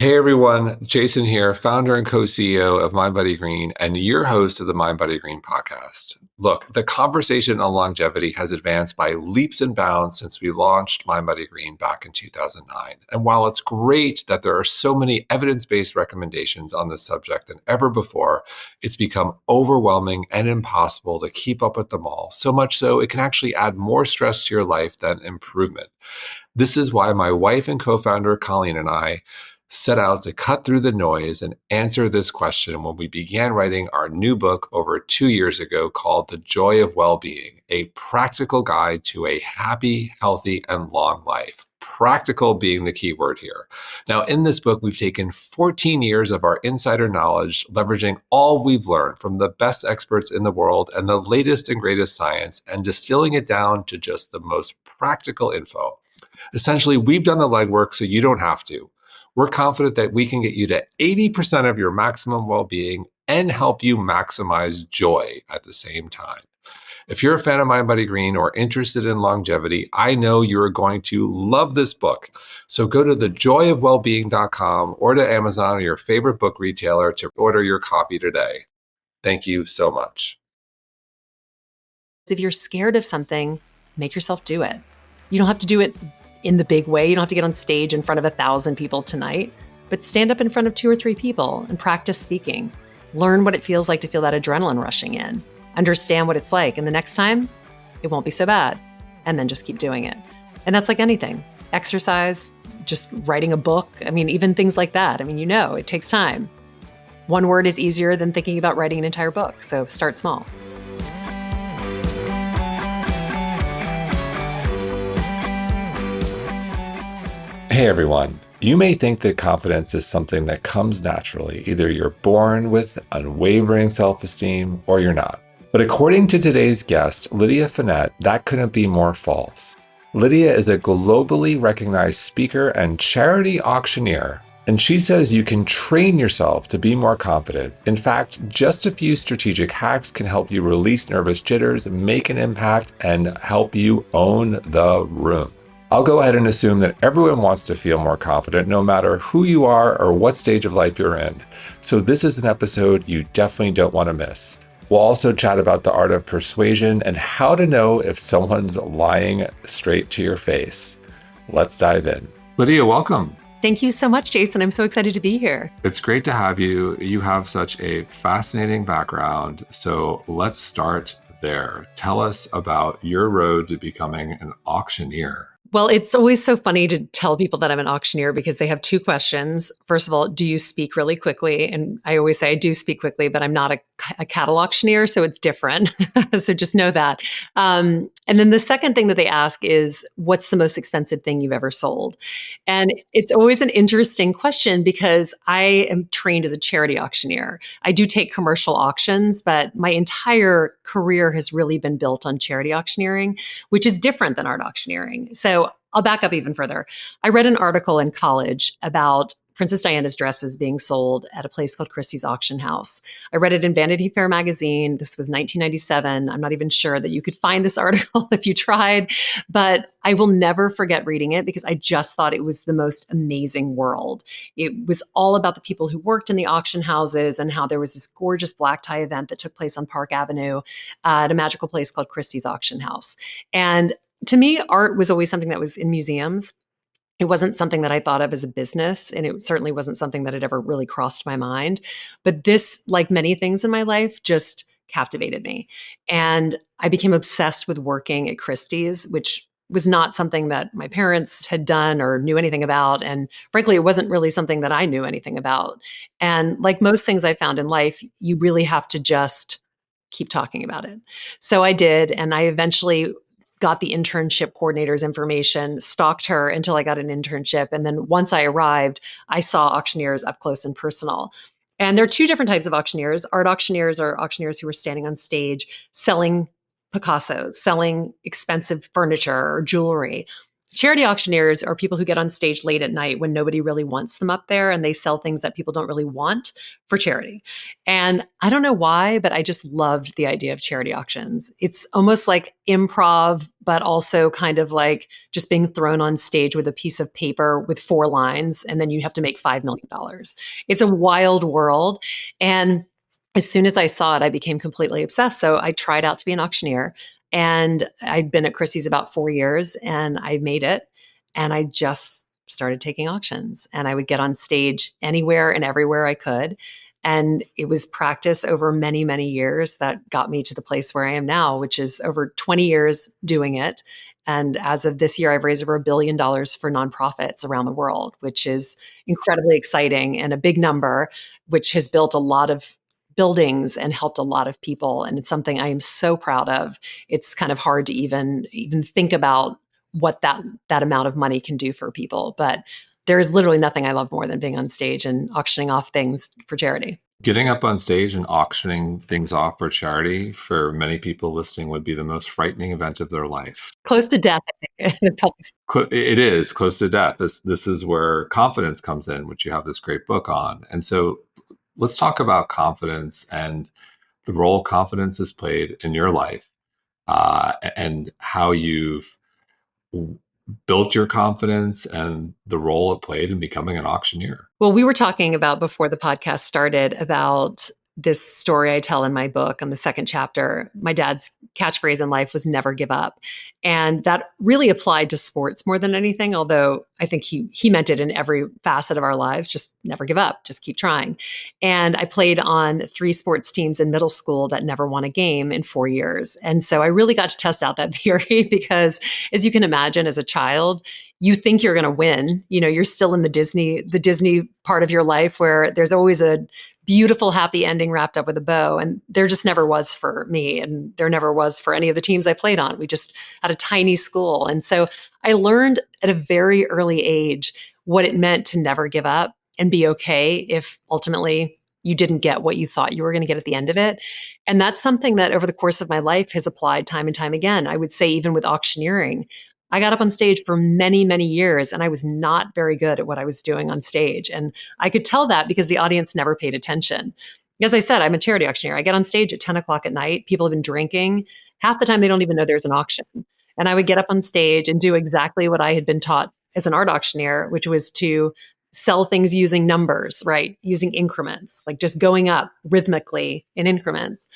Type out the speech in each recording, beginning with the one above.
Hey everyone, Jason here, founder and co-CEO of mindbodygreen and your host of the mindbodygreen podcast. Look, the conversation on longevity has advanced by leaps and bounds since we launched mindbodygreen back in 2009. And while it's great that there are so many evidence-based recommendations on this subject than ever before, it's become overwhelming and impossible to keep up with them all, so much so it can actually add more stress to your life than improvement. This is why my wife and co-founder Colleen and I set out to cut through the noise and answer this question when we began writing our new book over 2 years ago called The Joy of Well-Being, a practical guide to a happy, healthy, and long life. Practical being the key word here. Now, in this book, we've taken 14 years of our insider knowledge, leveraging all we've learned from the best experts in the world and the latest and greatest science, and distilling it down to just the most practical info. Essentially, we've done the legwork so you don't have to. We're confident that we can get you to 80% of your maximum well-being and help you maximize joy at the same time. If you're a fan of mindbodygreen or interested in longevity, I know you're going to love this book. So go to thejoyofwellbeing.com or to Amazon or your favorite book retailer to order your copy today. Thank you so much. If you're scared of something, make yourself do it. You don't have to do it in the big way. You don't have to get on stage in front of 1,000 people tonight, but stand up in front of 2 or 3 people and practice speaking. Learn what it feels like to feel that adrenaline rushing in. Understand what it's like. And the next time, it won't be so bad. And then just keep doing it. And that's like anything. Exercise, just writing a book. I mean, even things like that. I mean, it takes time. One word is easier than thinking about writing an entire book. So start small. Hey everyone. You may think that confidence is something that comes naturally. Either you're born with unwavering self-esteem or you're not. But according to today's guest, Lydia Fenet, that couldn't be more false. Lydia is a globally recognized speaker and charity auctioneer, and she says you can train yourself to be more confident. In fact, just a few strategic hacks can help you release nervous jitters, make an impact, and help you own the room. I'll go ahead and assume that everyone wants to feel more confident, no matter who you are or what stage of life you're in. So this is an episode you definitely don't want to miss. We'll also chat about the art of persuasion and how to know if someone's lying straight to your face. Let's dive in. Lydia, welcome. Thank you so much, Jason. I'm so excited to be here. It's great to have you. You have such a fascinating background. So let's start there. Tell us about your road to becoming an auctioneer. Well, it's always so funny to tell people that I'm an auctioneer because they have 2 questions. First of all, do you speak really quickly? And I always say I do speak quickly, but I'm not a cattle auctioneer, so it's different. So just know that. And then the second thing that they ask is, what's the most expensive thing you've ever sold? And it's always an interesting question because I am trained as a charity auctioneer. I do take commercial auctions, but my entire career has really been built on charity auctioneering, which is different than art auctioneering. So I'll back up even further. I read an article in college about Princess Diana's dresses being sold at a place called Christie's Auction House. I read it in Vanity Fair magazine. This was 1997. I'm not even sure that you could find this article if you tried, but I will never forget reading it because I just thought it was the most amazing world. It was all about the people who worked in the auction houses and how there was this gorgeous black tie event that took place on Park Avenue at a magical place called Christie's Auction House. And to me, art was always something that was in museums. It wasn't something that I thought of as a business, and it certainly wasn't something that had ever really crossed my mind. But this, like many things in my life, just captivated me. And I became obsessed with working at Christie's, which was not something that my parents had done or knew anything about. And frankly, it wasn't really something that I knew anything about. And like most things I found in life, you really have to just keep talking about it. So I did, and I eventually got the internship coordinator's information, stalked her until I got an internship. And then once I arrived, I saw auctioneers up close and personal. And there are 2 different types of auctioneers. Art auctioneers are auctioneers who are standing on stage selling Picassos, selling expensive furniture or jewelry. Charity auctioneers are people who get on stage late at night when nobody really wants them up there, and they sell things that people don't really want for charity. And I don't know why, but I just loved the idea of charity auctions. It's almost like improv, but also kind of like just being thrown on stage with a piece of paper with 4 lines, and then you have to make $5 million. It's a wild world. And as soon as I saw it, I became completely obsessed. So I tried out to be an auctioneer. And I'd been at Christie's about 4 years and I made it. And I just started taking auctions and I would get on stage anywhere and everywhere I could. And it was practice over many, many years that got me to the place where I am now, which is over 20 years doing it. And as of this year, I've raised over $1 billion for nonprofits around the world, which is incredibly exciting and a big number, which has built a lot of buildings and helped a lot of people. And it's something I am so proud of. It's kind of hard to even think about what that amount of money can do for people. But there is literally nothing I love more than being on stage and auctioning off things for charity. Getting up on stage and auctioning things off for charity for many people listening would be the most frightening event of their life. Close to death, I think. It is close to death. This is where confidence comes in, which you have this great book on. And so let's talk about confidence and the role confidence has played in your life, and how you've built your confidence and the role it played in becoming an auctioneer. Well, we were talking about before the podcast started about this story I tell in my book on the second chapter. My dad's catchphrase in life was never give up. And that really applied to sports more than anything, although I think he meant it in every facet of our lives, just never give up, just keep trying. And I played on 3 sports teams in middle school that never won a game in 4 years. And so I really got to test out that theory because as you can imagine as a child, you think you're going to win. You know, you're still in the Disney part of your life where there's always a beautiful happy ending wrapped up with a bow, and there just never was for me, and there never was for any of the teams I played on. We just had a tiny school. And so I learned at a very early age what it meant to never give up and be okay if ultimately you didn't get what you thought you were going to get at the end of it. And that's something that over the course of my life has applied time and time again. I would say even with auctioneering, I got up on stage for many, many years and I was not very good at what I was doing on stage. And I could tell that because the audience never paid attention. As I said, I'm a charity auctioneer. I get on stage at 10 o'clock at night. People have been drinking. Half the time, they don't even know there's an auction. And I would get up on stage and do exactly what I had been taught as an art auctioneer, which was to sell things using numbers, right? Using increments, like just going up rhythmically in increments.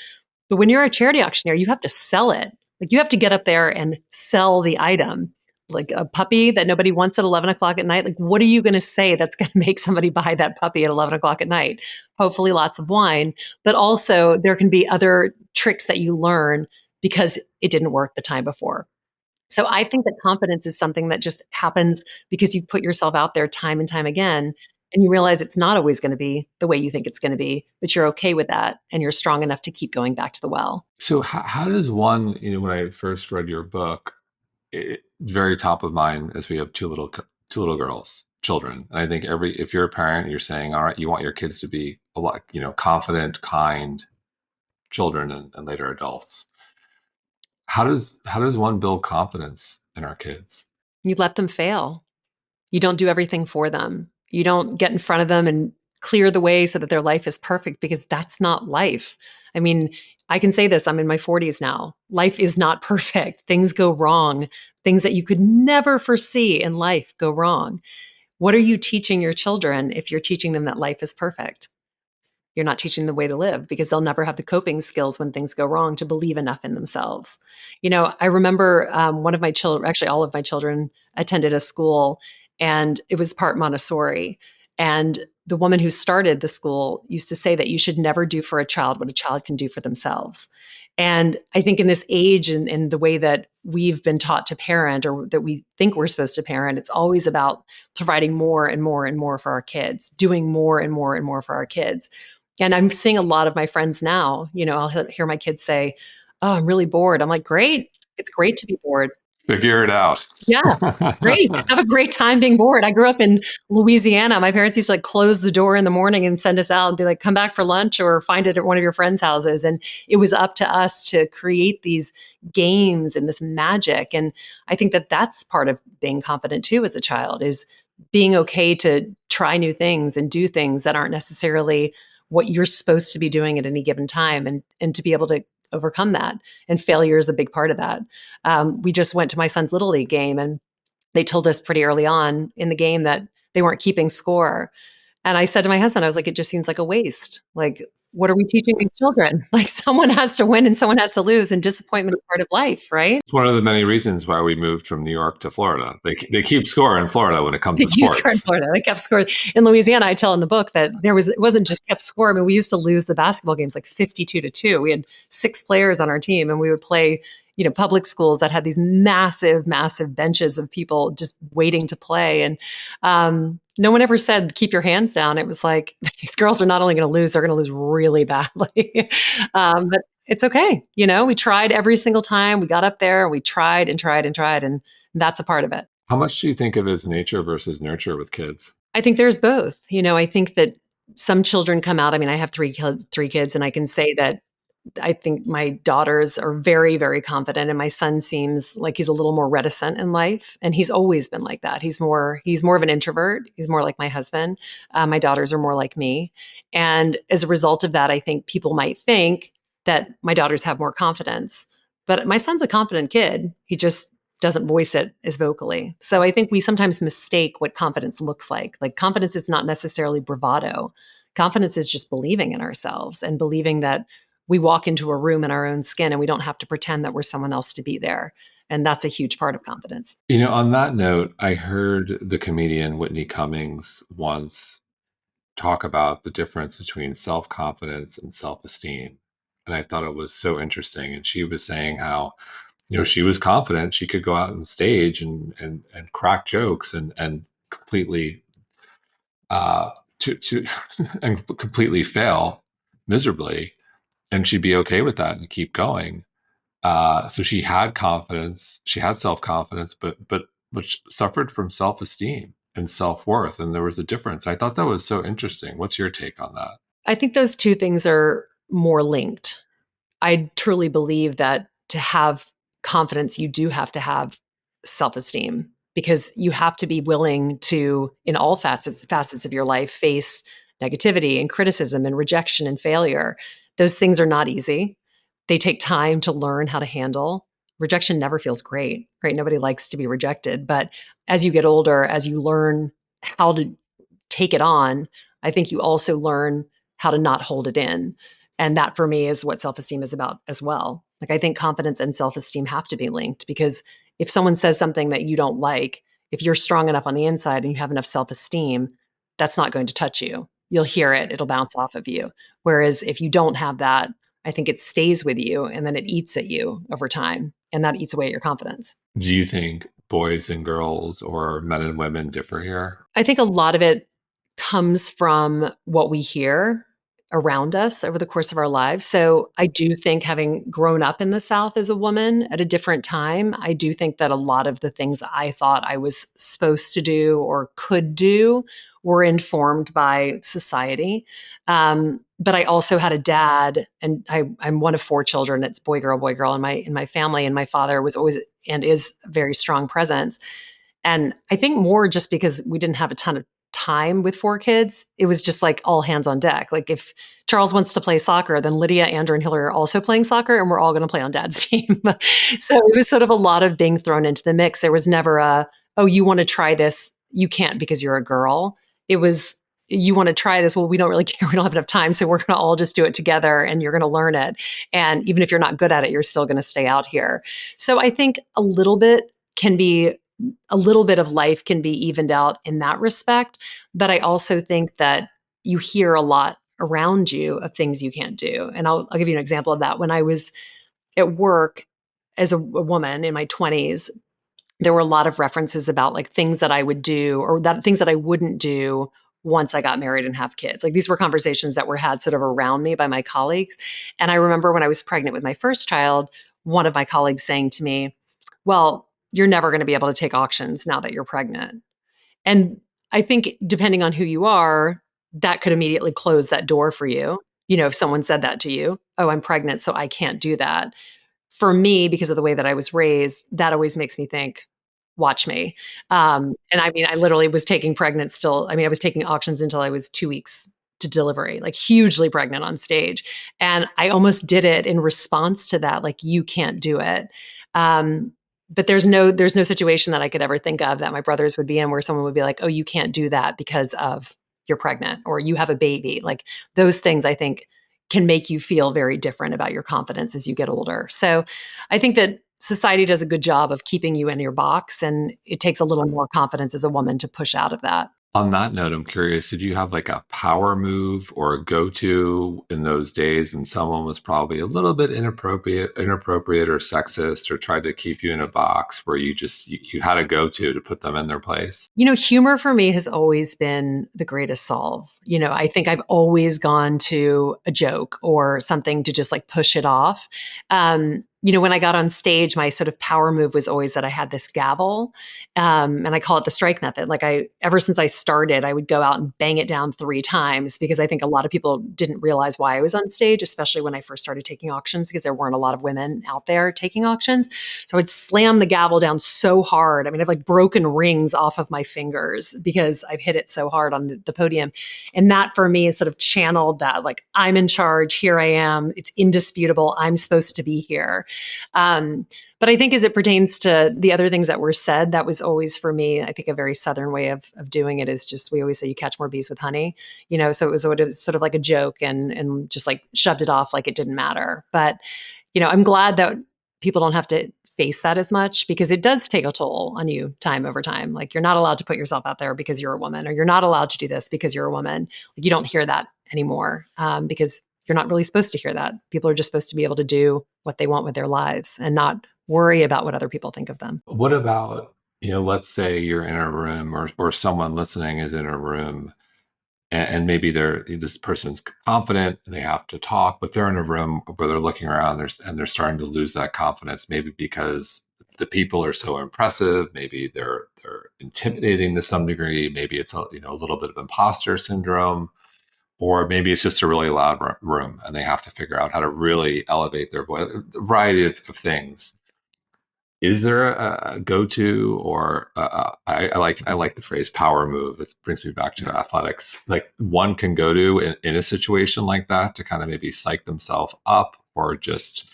But when you're a charity auctioneer, you have to sell it. Like you have to get up there and sell the item. Like a puppy that nobody wants at 11 o'clock at night. Like, what are you going to say that's going to make somebody buy that puppy at 11 o'clock at night? Hopefully, lots of wine. But also, there can be other tricks that you learn because it didn't work the time before. So I think that confidence is something that just happens because you put yourself out there time and time again. And you realize it's not always going to be the way you think it's going to be, but you're okay with that. And you're strong enough to keep going back to the well. So how does one, when I first read your book, it's very top of mind as we have two little girls, children. And I think if you're a parent, you're saying, all right, you want your kids to be a lot, confident, kind children and later adults. How does one build confidence in our kids? You let them fail. You don't do everything for them. You don't get in front of them and clear the way so that their life is perfect because that's not life. I mean, I can say this, I'm in my 40s now. Life is not perfect. Things go wrong. Things that you could never foresee in life go wrong. What are you teaching your children if you're teaching them that life is perfect? You're not teaching the way to live because they'll never have the coping skills when things go wrong to believe enough in themselves. I remember one of my children, actually, all of my children attended a school and it was part Montessori. And the woman who started the school used to say that you should never do for a child what a child can do for themselves. And I think in this age and in the way that we've been taught to parent or that we think we're supposed to parent, it's always about providing more and more and more for our kids, doing more and more and more for our kids. And I'm seeing a lot of my friends now, I'll hear my kids say, "Oh, I'm really bored." I'm like, "Great. It's great to be bored. Figure it out. Yeah, great. Have a great time being bored. I grew up in Louisiana. My parents used to like close the door in the morning and send us out and be like, come back for lunch or find it at one of your friends' houses. And it was up to us to create these games and this magic. And I think that that's part of being confident too as a child is being okay to try new things and do things that aren't necessarily what you're supposed to be doing at any given time and to be able to overcome that. And failure is a big part of that. We just went to my son's Little League game and they told us pretty early on in the game that they weren't keeping score. And I said to my husband, I was like, it just seems like a waste. Like, what are we teaching these children? Like, someone has to win and someone has to lose, and disappointment is part of life, right? It's one of the many reasons why we moved from New York to Florida. They keep score in Florida when it comes They to used to in sports. Florida. They kept score in Louisiana. I tell in the book that it wasn't just kept score. I mean, we used to lose the basketball games like 52-2. We had 6 players on our team, and we would play, public schools that had these massive, massive benches of people just waiting to play. And no one ever said, keep your hands down. It was like, these girls are not only going to lose, they're going to lose really badly. But it's okay. We tried every single time. We got up there and we tried and tried and tried. And that's a part of it. How much do you think of as nature versus nurture with kids? I think there's both. I think that some children come out. I mean, I have three kids, and I can say that I think my daughters are very, very confident, and my son seems like he's a little more reticent in life, and he's always been like that. He's more of an introvert. He's more like my husband. My daughters are more like me, and as a result of that, I think people might think that my daughters have more confidence. But my son's a confident kid. He just doesn't voice it as vocally. So I think we sometimes mistake what confidence looks like. Like confidence is not necessarily bravado. Confidence is just believing in ourselves and believing that we walk into a room in our own skin and we don't have to pretend that we're someone else to be there. And that's a huge part of confidence. On that note, I heard the comedian Whitney Cummings once talk about the difference between self confidence and self esteem. And I thought it was so interesting. And she was saying how, she was confident she could go out on stage and crack jokes and completely to and completely fail miserably, and she'd be okay with that and keep going. So she had confidence, she had self confidence, but suffered from self esteem and self worth, and there was a difference. I thought that was so interesting. What's your take on that? I think those two things are more linked. I truly believe that to have confidence, you do have to have self esteem because you have to be willing to, in all facets of your life, face negativity and criticism and rejection and failure. Those things are not easy. They take time to learn how to handle. Rejection never feels great, right? Nobody likes to be rejected. But as you get older, as you learn how to take it on, I think you also learn how to not hold it in. And that for me is what self esteem is about as well. Like, I think confidence and self esteem have to be linked because if someone says something that you don't like, if you're strong enough on the inside and you have enough self esteem, that's not going to touch you. You'll hear it, it'll bounce off of you. Whereas if you don't have that, I think it stays with you and then it eats at you over time. And that eats away at your confidence. Do you think boys and girls or men and women differ here? I think a lot of it comes from what we hear around us over the course of our lives. So I do think having grown up in the South as a woman at a different time, I do think that a lot of the things I thought I was supposed to do or could do were informed by society. But I also had a dad, and I'm one of 4 children. It's boy, girl in my family, and my father was always and is a very strong presence. And I think more just because we didn't have a ton of time with 4 kids, it was just like all hands on deck. Like if Charles wants to play soccer, then Lydia, Andrew, and Hillary are also playing soccer, and we're all going to play on dad's team. So it was sort of a lot of being thrown into the mix. There was never oh, you want to try this? You can't because you're a girl. It was, you want to try this? Well, we don't really care. We don't have enough time. So we're going to all just do it together and you're going to learn it. And even if you're not good at it, you're still going to stay out here. So I think a little bit of life can be evened out in that respect. But I also think that you hear a lot around you of things you can't do. And I'll give you an example of that. When I was at work as a woman in my 20s, there were a lot of references about like things that I would do or that things that I wouldn't do once I got married and have kids. Like these were conversations that were had sort of around me by my colleagues. And I remember when I was pregnant with my first child, one of my colleagues saying to me, well, you're never going to be able to take auctions now that you're pregnant. And I think depending on who you are, that could immediately close that door for you. If someone said that to you, oh, I'm pregnant, so I can't do that. For me, because of the way that I was raised, that always makes me think, watch me. And I mean, I literally was taking pregnant still. I mean, I was taking auctions until I was 2 weeks to delivery, like hugely pregnant on stage. And I almost did it in response to that, like, you can't do it. Um, but there's no situation that I could ever think of that my brothers would be in where someone would be like, oh, you can't do that because of you're pregnant or you have a baby. Like those things I think can make you feel very different about your confidence as you get older. So I think that society does a good job of keeping you in your box, and it takes a little more confidence as a woman to push out of that. On that note, I'm curious, did you have like a power move or a go-to in those days when someone was probably a little bit inappropriate or sexist or tried to keep you in a box where you had a go-to to put them in their place? Humor for me has always been the greatest solve. I think I've always gone to a joke or something to just like push it off. When I got on stage, my sort of power move was always that I had this gavel, and I call it the strike method. Like ever since I started, I would go out and bang it down 3 times because I think a lot of people didn't realize why I was on stage, especially when I first started taking auctions because there weren't a lot of women out there taking auctions. So I would slam the gavel down so hard. I mean, I've like broken rings off of my fingers because I've hit it so hard on the podium. And that for me is sort of channeled that like, I'm in charge. Here I am. It's indisputable. I'm supposed to be here. Um, but I think as it pertains to the other things that were said, that was always for me, I think a very Southern way of doing it is just, we always say you catch more bees with honey, so it was sort of like a joke and just like shoved it off like it didn't matter. But, I'm glad that people don't have to face that as much because it does take a toll on you time over time. Like you're not allowed to put yourself out there because you're a woman, or you're not allowed to do this because you're a woman. Like, you don't hear that anymore because you're not really supposed to hear that. People are just supposed to be able to do what they want with their lives and not worry about what other people think of them. What about, let's say you're in a room or someone listening is in a room and maybe this person's confident, they have to talk, but they're in a room where they're looking around and they're starting to lose that confidence, maybe because the people are so impressive, maybe they're intimidating to some degree, maybe it's a little bit of imposter syndrome, or maybe it's just a really loud room and they have to figure out how to really elevate their voice, a variety of things. Is there a go-to or I like the phrase power move. It brings me back to athletics. Like one can go to in a situation like that to kind of maybe psych themselves up or just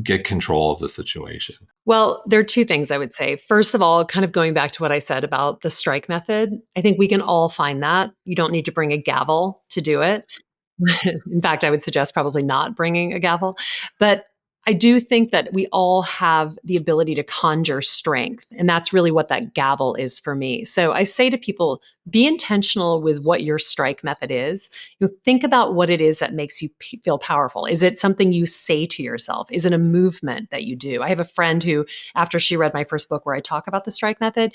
get control of the situation. Well, there are two things I would say. First of all, kind of going back to what I said about the strike method, I think we can all find that. You don't need to bring a gavel to do it. In fact, I would suggest probably not bringing a gavel. But I do think that we all have the ability to conjure strength. And that's really what that gavel is for me. So I say to people, be intentional with what your strike method is. Think about what it is that makes you feel powerful. Is it something you say to yourself? Is it a movement that you do? I have a friend who, after she read my first book where I talk about the strike method,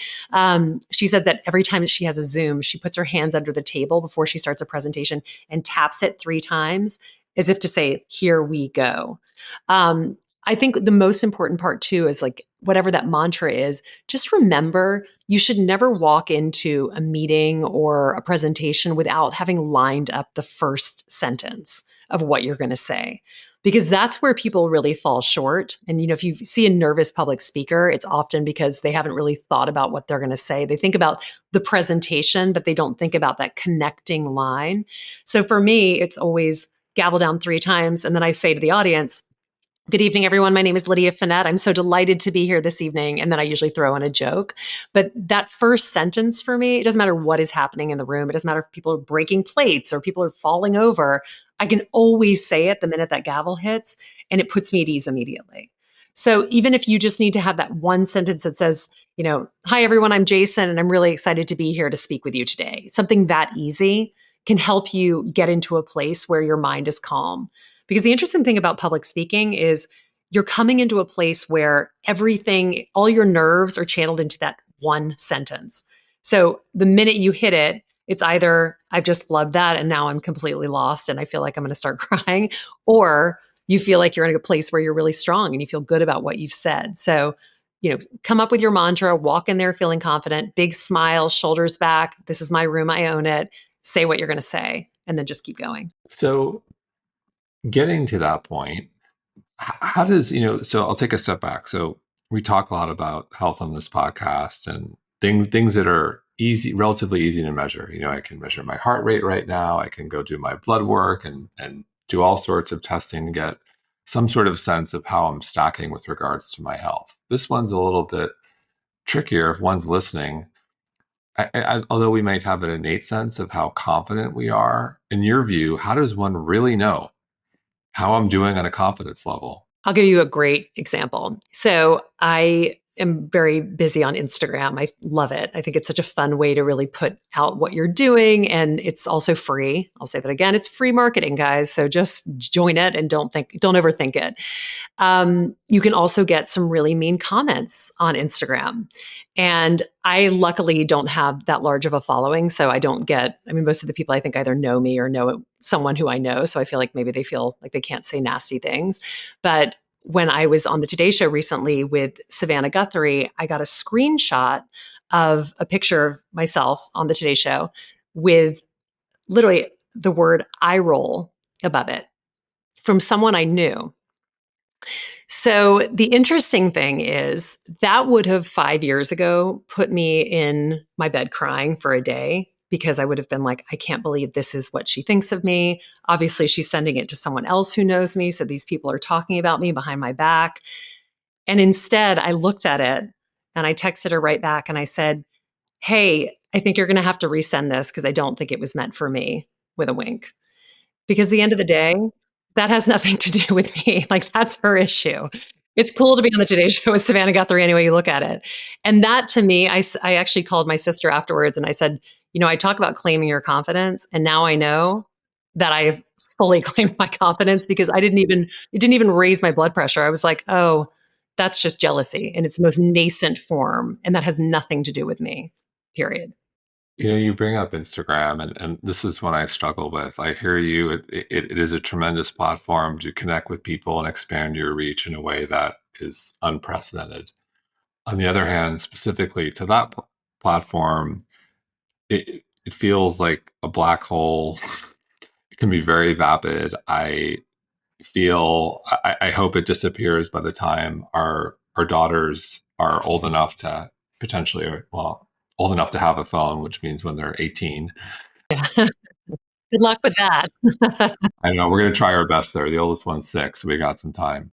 she says that every time that she has a Zoom, she puts her hands under the table before she starts a presentation and taps it 3 times as if to say, here we go. Um, I think the most important part too is like whatever that mantra is, just remember you should never walk into a meeting or a presentation without having lined up the first sentence of what you're going to say. Because that's where people really fall short. And, if you see a nervous public speaker, it's often because they haven't really thought about what they're going to say. They think about the presentation, but they don't think about that connecting line. So for me, it's always gavel down 3 times. And then I say to the audience, good evening, everyone. My name is Lydia Fenet. I'm so delighted to be here this evening. And then I usually throw in a joke. But that first sentence for me, it doesn't matter what is happening in the room. It doesn't matter if people are breaking plates or people are falling over. I can always say it the minute that gavel hits, and it puts me at ease immediately. So even if you just need to have that one sentence that says, hi, everyone, I'm Jason, and I'm really excited to be here to speak with you today. Something that easy can help you get into a place where your mind is calm. Because the interesting thing about public speaking is you're coming into a place where everything, all your nerves are channeled into that one sentence. So the minute you hit it, it's either I've just flubbed that and now I'm completely lost and I feel like I'm going to start crying, or you feel like you're in a place where you're really strong and you feel good about what you've said. So, come up with your mantra, walk in there feeling confident, big smile, shoulders back. This is my room. I own it. Say what you're going to say, and then just keep going. So getting to that point, how does, so I'll take a step back. So we talk a lot about health on this podcast and things that are easy, relatively easy to measure. I can measure my heart rate right now. I can go do my blood work and do all sorts of testing to get some sort of sense of how I'm stacking with regards to my health. This one's a little bit trickier if one's listening. Although we might have an innate sense of how confident we are, in your view, how does one really know how I'm doing on a confidence level? I'll give you a great example. So I am very busy on Instagram. I love it. I think it's such a fun way to really put out what you're doing. And it's also free. I'll say that again. It's free marketing, guys. So just join it and don't overthink it. You can also get some really mean comments on Instagram. And I luckily don't have that large of a following. So I don't get, I mean, most of the people I think either know me or know someone who I know. So I feel like maybe they feel like they can't say nasty things. But when I was on the Today Show recently with Savannah Guthrie, I got a screenshot of a picture of myself on the Today Show with literally the word eye roll above it from someone I knew. So the interesting thing is that would have 5 years ago put me in my bed crying for a day because I would have been like, I can't believe this is what she thinks of me. Obviously, she's sending it to someone else who knows me. So these people are talking about me behind my back. And instead, I looked at it and I texted her right back and I said, hey, I think you're going to have to resend this because I don't think it was meant for me with a wink. Because at the end of the day, that has nothing to do with me. Like, that's her issue. It's cool to be on the Today Show with Savannah Guthrie any way you look at it. And that to me, I actually called my sister afterwards and I said, I talk about claiming your confidence. And now I know that I've fully claimed my confidence because it didn't even raise my blood pressure. I was like, oh, that's just jealousy in its most nascent form. And that has nothing to do with me, period. You bring up Instagram, and this is one I struggle with. I hear you. It is a tremendous platform to connect with people and expand your reach in a way that is unprecedented. On the other hand, specifically to that platform, it feels like a black hole. It can be very vapid. I hope it disappears by the time our daughters are old enough to potentially, well, old enough to have a phone, which means when they're 18. Yeah. Good luck with that. I don't know. We're going to try our best there. The oldest one's 6, so we got some time.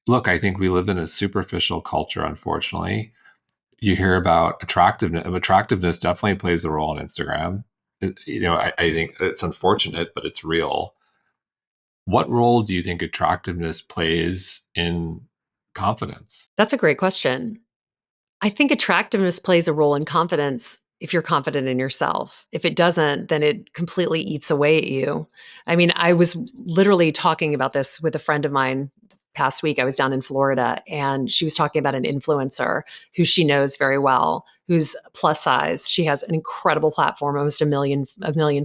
Look, I think we live in a superficial culture, unfortunately. You hear about attractiveness. Attractiveness definitely plays a role on Instagram. I think it's unfortunate, but it's real. What role do you think attractiveness plays in confidence? That's a great question. I think attractiveness plays a role in confidence if you're confident in yourself. If it doesn't, then it completely eats away at you. I mean, I was literally talking about this with a friend of mine past week. I was down in Florida and she was talking about an influencer who she knows very well, who's plus size. She has an incredible platform, almost a million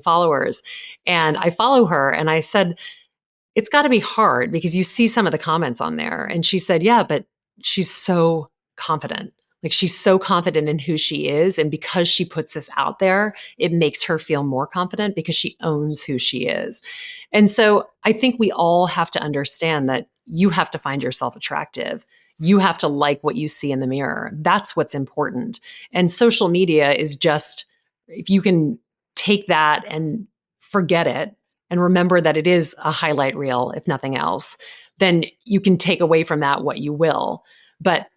followers. And I follow her and I said, it's got to be hard because you see some of the comments on there. And she said, yeah, but she's so confident. Like she's so confident in who she is. And because she puts this out there, it makes her feel more confident because she owns who she is. And so I think we all have to understand that you have to find yourself attractive. You have to like what you see in the mirror. That's what's important. And social media is just, if you can take that and forget it and remember that it is a highlight reel, if nothing else, then you can take away from that what you will. But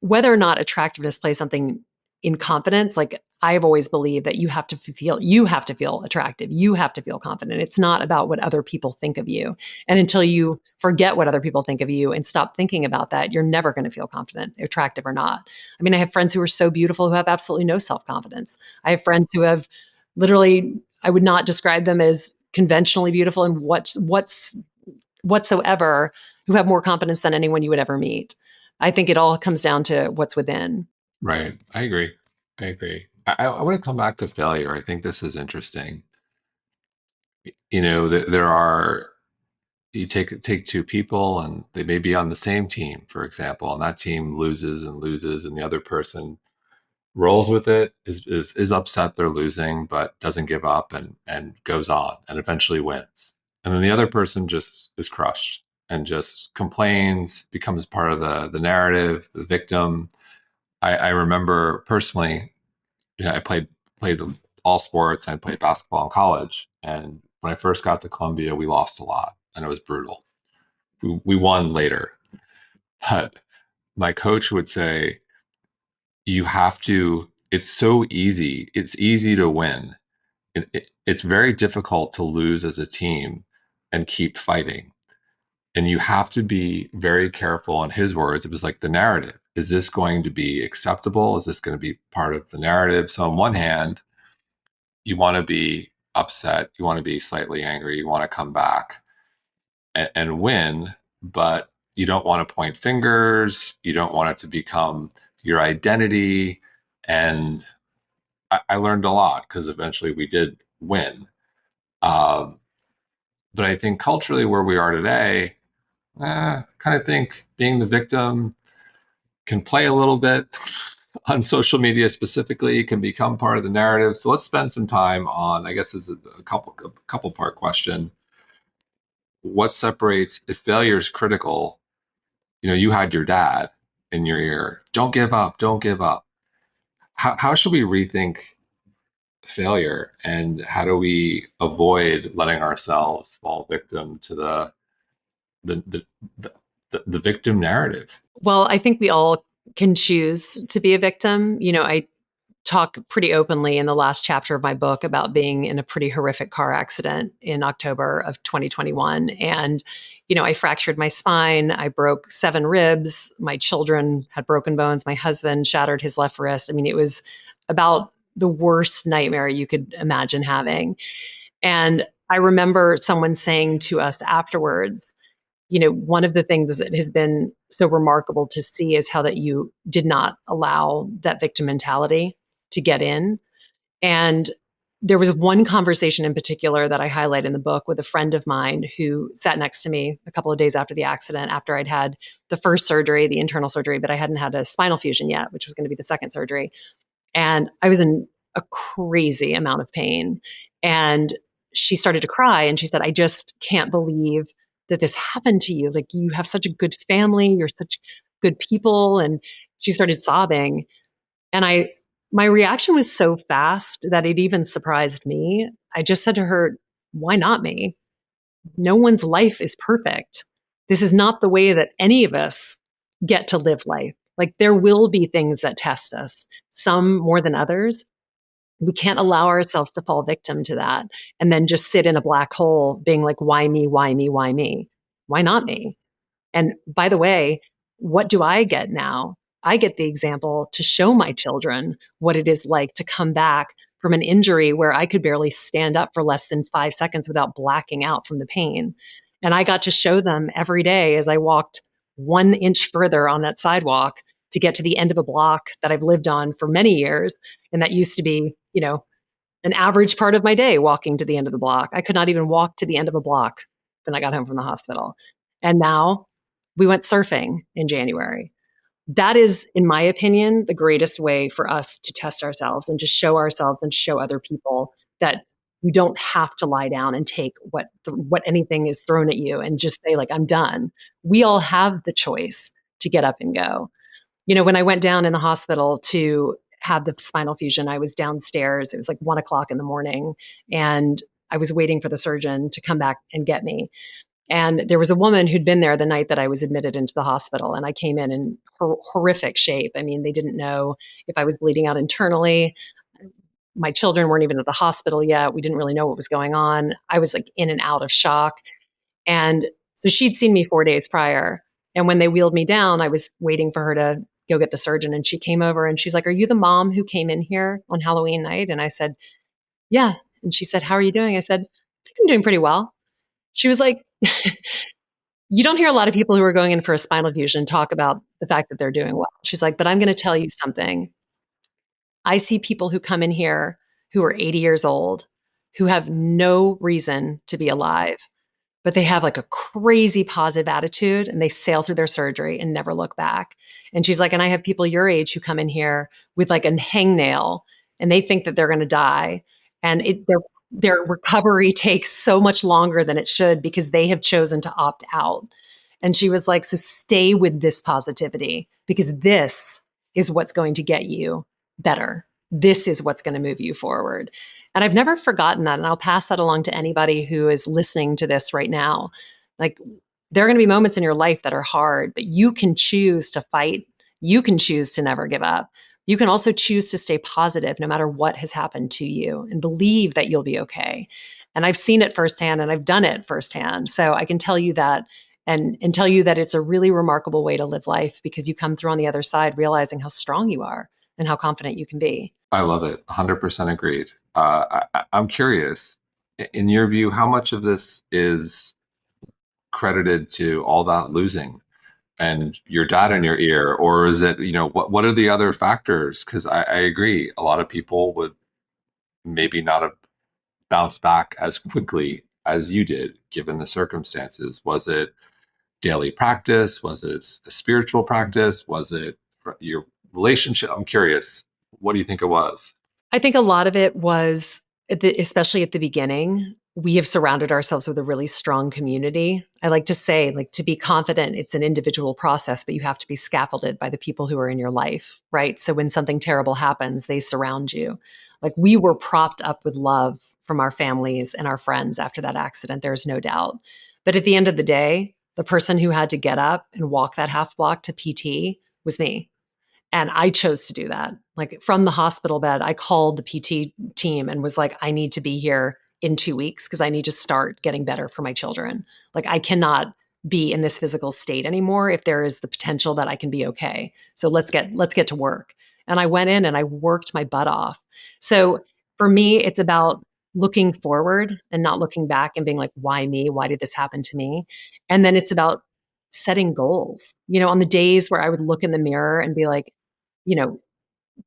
whether or not attractiveness plays something in confidence, like I've always believed that you have to feel attractive. You have to feel confident. It's not about what other people think of you. And until you forget what other people think of you and stop thinking about that, you're never going to feel confident, attractive or not. I mean, I have friends who are so beautiful who have absolutely no self-confidence. I have friends who have literally, I would not describe them as conventionally beautiful and whatsoever, who have more confidence than anyone you would ever meet. I think it all comes down to what's within. Right. I agree. I agree. I want to come back to failure. I think this is interesting. There are, you take two people and they may be on the same team, for example, and that team loses and loses, and the other person rolls with it, is upset they're losing, but doesn't give up and goes on and eventually wins. And then the other person just is crushed and just complains, becomes part of the narrative, the victim. I remember personally, I played all sports and I played basketball in college. And when I first got to Columbia, we lost a lot and it was brutal. We won later, but my coach would say, you have to, it's so easy. It's easy to win. It's very difficult to lose as a team and keep fighting. And you have to be very careful. In his words, it was like the narrative. Is this going to be acceptable? Is this going to be part of the narrative? So, on one hand, you want to be upset, you want to be slightly angry, you want to come back and win, but you don't want to point fingers, you don't want it to become your identity. And I learned a lot because eventually we did win. Um, but I think culturally, where we are today, kind of think being the victim can play a little bit on social media specifically, can become part of the narrative. So let's spend some time on, I guess, is a couple part question. What separates, if failure is critical? You had your dad in your ear. Don't give up. Don't give up. How should we rethink failure, and how do we avoid letting ourselves fall victim to the the the, the victim narrative? Well, I think we all can choose to be a victim. I talk pretty openly in the last chapter of my book about being in a pretty horrific car accident in October of 2021. And, I fractured my spine. I broke 7 ribs. My children had broken bones. My husband shattered his left wrist. I mean, it was about the worst nightmare you could imagine having. And I remember someone saying to us afterwards, one of the things that has been so remarkable to see is how that you did not allow that victim mentality to get in. And there was one conversation in particular that I highlight in the book with a friend of mine who sat next to me a couple of days after the accident, after I'd had the first surgery, the internal surgery, but I hadn't had a spinal fusion yet, which was going to be the second surgery. And I was in a crazy amount of pain. And she started to cry and she said, I just can't believe that this happened to you. Like, you have such a good family, you're such good people. And she started sobbing. And my reaction was so fast that it even surprised me. I just said to her, why not me? No one's life is perfect. This is not the way that any of us get to live life. Like, there will be things that test us, some more than others. We can't allow ourselves to fall victim to that and then just sit in a black hole being like, why me? Why me? Why me? Why not me? And by the way, what do I get now? I get the example to show my children what it is like to come back from an injury where I could barely stand up for less than 5 seconds without blacking out from the pain. And I got to show them every day as I walked 1 inch further on that sidewalk to get to the end of a block that I've lived on for many years. And that used to be, an average part of my day walking to the end of the block. I could not even walk to the end of a block when I got home from the hospital. And now we went surfing in January. That is, in my opinion, the greatest way for us to test ourselves and to show ourselves and show other people that you don't have to lie down and take what anything is thrown at you and just say, like, I'm done. We all have the choice to get up and go. When I went down in the hospital to have the spinal fusion, I was downstairs. It was like 1 o'clock in the morning, and I was waiting for the surgeon to come back and get me. And there was a woman who'd been there the night that I was admitted into the hospital, and I came in horrific shape. I mean, they didn't know if I was bleeding out internally. My children weren't even at the hospital yet. We didn't really know what was going on. I was like in and out of shock. And so she'd seen me 4 days prior. And when they wheeled me down, I was waiting for her to go get the surgeon. And she came over and she's like, are you the mom who came in here on Halloween night? And I said, yeah. And she said, how are you doing? I said, I think I'm doing pretty well. She was like, you don't hear a lot of people who are going in for a spinal fusion talk about the fact that they're doing well. She's like, but I'm going to tell you something. I see people who come in here who are 80 years old, who have no reason to be alive, but they have like a crazy positive attitude and they sail through their surgery and never look back. And she's like, and I have people your age who come in here with like a hangnail and they think that they're going to die. And their recovery takes so much longer than it should because they have chosen to opt out. And she was like, so stay with this positivity because this is what's going to get you better. This is what's going to move you forward. And I've never forgotten that. And I'll pass that along to anybody who is listening to this right now. Like, there are going to be moments in your life that are hard, but you can choose to fight. You can choose to never give up. You can also choose to stay positive no matter what has happened to you and believe that you'll be okay. And I've seen it firsthand and I've done it firsthand. So I can tell you that and tell you that it's a really remarkable way to live life because you come through on the other side realizing how strong you are and how confident you can be. I love it. 100% agreed. I'm curious, in your view, how much of this is credited to all that losing and your dad in your ear, or is it, what are the other factors? Because I agree, a lot of people would maybe not have bounced back as quickly as you did, given the circumstances. Was it daily practice? Was it a spiritual practice? Was it your relationship? I'm curious. What do you think it was? I think a lot of it was, especially at the beginning, we have surrounded ourselves with a really strong community. I like to say, like, to be confident, it's an individual process, but you have to be scaffolded by the people who are in your life, right? So when something terrible happens, they surround you. Like, we were propped up with love from our families and our friends after that accident, there's no doubt. But at the end of the day, the person who had to get up and walk that half block to PT was me. And I chose to do that. Like, from the hospital bed, I called the PT team and was like, I need to be here in 2 weeks because I need to start getting better for my children. Like, I cannot be in this physical state anymore if there is the potential that I can be okay. So let's get to work. And I went in and I worked my butt off. So for me, it's about looking forward and not looking back and being like, why me? Why did this happen to me? And then it's about setting goals. On the days where I would look in the mirror and be like, you know,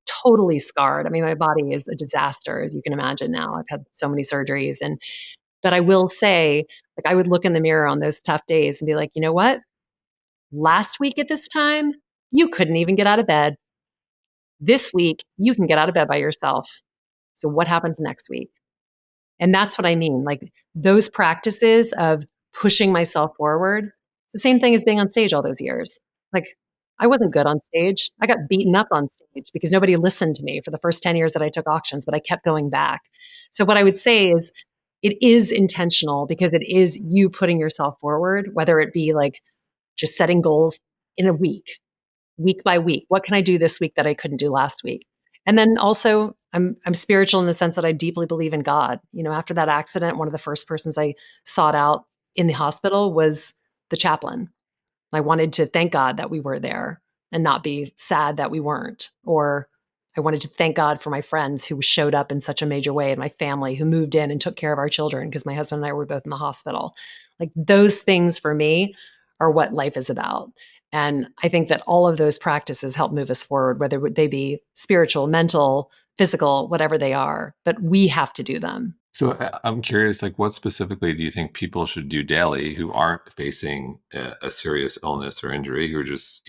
totally scarred. I mean, my body is a disaster, as you can imagine now. I've had so many surgeries. But I will say, like, I would look in the mirror on those tough days and be like, you know what? Last week at this time, you couldn't even get out of bed. This week, you can get out of bed by yourself. So what happens next week? And that's what I mean. Like, those practices of pushing myself forward, it's the same thing as being on stage all those years. Like, I wasn't good on stage. I got beaten up on stage because nobody listened to me for the first 10 years that I took auctions, but I kept going back. So what I would say is it is intentional because it is you putting yourself forward, whether it be like just setting goals in a week by week. What can I do this week that I couldn't do last week? And then also, I'm spiritual in the sense that I deeply believe in God. After that accident, one of the first persons I sought out in the hospital was the chaplain. I wanted to thank God that we were there and not be sad that we weren't. Or I wanted to thank God for my friends who showed up in such a major way and my family who moved in and took care of our children because my husband and I were both in the hospital. Like, those things for me are what life is about. And I think that all of those practices help move us forward, whether they be spiritual, mental, physical, whatever they are, but we have to do them. So I'm curious, like, what specifically do you think people should do daily who aren't facing a serious illness or injury, who are just,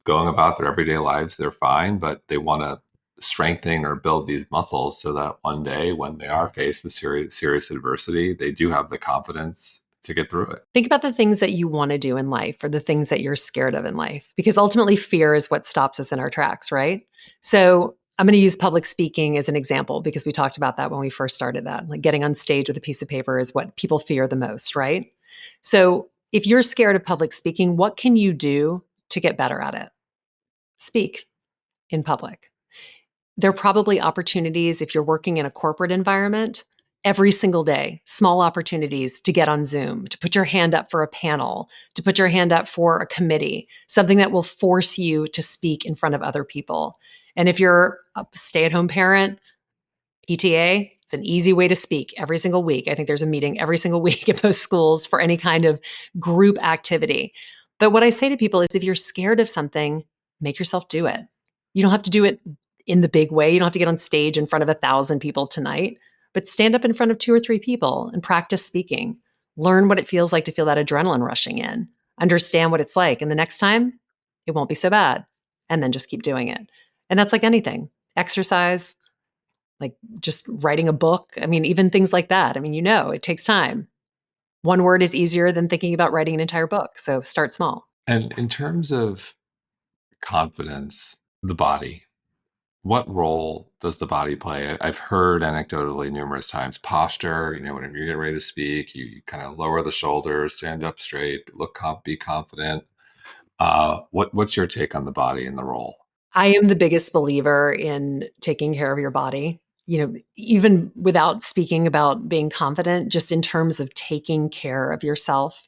going about their everyday lives, they're fine, but they want to strengthen or build these muscles so that one day when they are faced with serious adversity, they do have the confidence to get through it. Think about the things that you want to do in life or the things that you're scared of in life, because ultimately fear is what stops us in our tracks, right? So I'm going to use public speaking as an example because we talked about that when we first started that. Like, getting on stage with a piece of paper is what people fear the most, right? So if you're scared of public speaking, what can you do to get better at it? Speak in public. There are probably opportunities if you're working in a corporate environment every single day, small opportunities to get on Zoom, to put your hand up for a panel, to put your hand up for a committee, something that will force you to speak in front of other people. And if you're a stay-at-home parent, PTA, it's an easy way to speak every single week. I think there's a meeting every single week at most schools for any kind of group activity. But what I say to people is if you're scared of something, make yourself do it. You don't have to do it in the big way. You don't have to get on stage in front of 1,000 people tonight, but stand up in front of 2 or 3 people and practice speaking. Learn what it feels like to feel that adrenaline rushing in. Understand what it's like. And the next time, it won't be so bad. And then just keep doing it. And that's like anything, exercise, like just writing a book. I mean, even things like that. I mean, it takes time. One word is easier than thinking about writing an entire book. So start small. And in terms of confidence, the body, what role does the body play? I've heard anecdotally numerous times posture, whenever you're getting ready to speak, you kind of lower the shoulders, stand up straight, be confident. What's your take on the body and the role? I am the biggest believer in taking care of your body. Even without speaking about being confident, just in terms of taking care of yourself,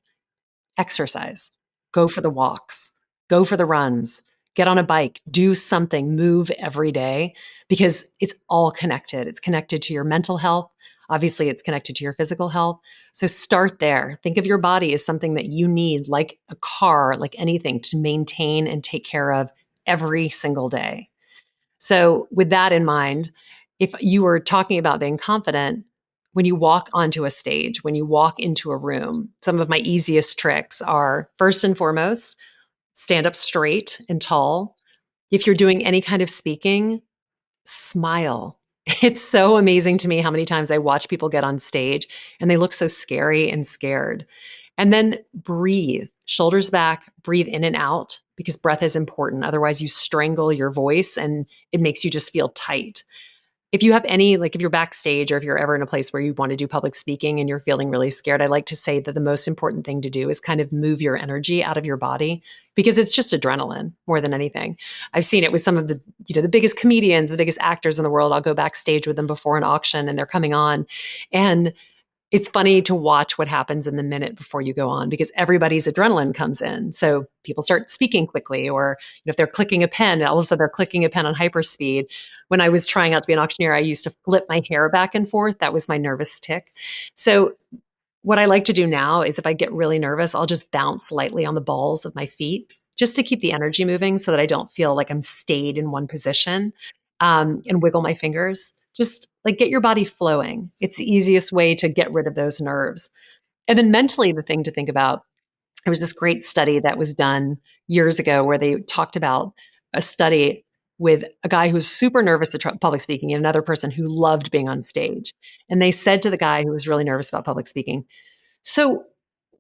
exercise, go for the walks, go for the runs, get on a bike, do something, move every day because it's all connected. It's connected to your mental health. Obviously, it's connected to your physical health. So start there. Think of your body as something that you need, like a car, like anything, to maintain and take care of every single day. So, with that in mind, if you were talking about being confident, when you walk onto a stage, when you walk into a room, some of my easiest tricks are first and foremost, stand up straight and tall. If you're doing any kind of speaking, smile. It's so amazing to me how many times I watch people get on stage and they look so scary and scared. And then breathe, shoulders back, breathe in and out because breath is important. Otherwise, you strangle your voice and it makes you just feel tight. If you have any, like if you're backstage or if you're ever in a place where you want to do public speaking and you're feeling really scared, I like to say that the most important thing to do is kind of move your energy out of your body because it's just adrenaline more than anything. I've seen it with some of the biggest comedians, the biggest actors in the world. I'll go backstage with them before an auction and they're coming on. And it's funny to watch what happens in the minute before you go on because everybody's adrenaline comes in. So people start speaking quickly, or if they're clicking a pen, all of a sudden they're clicking a pen on hyperspeed. When I was trying out to be an auctioneer, I used to flip my hair back and forth. That was my nervous tick. So what I like to do now is if I get really nervous, I'll just bounce lightly on the balls of my feet just to keep the energy moving so that I don't feel like I'm stayed in one position, and wiggle my fingers. Just like get your body flowing. It's the easiest way to get rid of those nerves. And then mentally, the thing to think about, there was this great study that was done years ago where they talked about a study with a guy who was super nervous at public speaking and another person who loved being on stage. And they said to the guy who was really nervous about public speaking, so,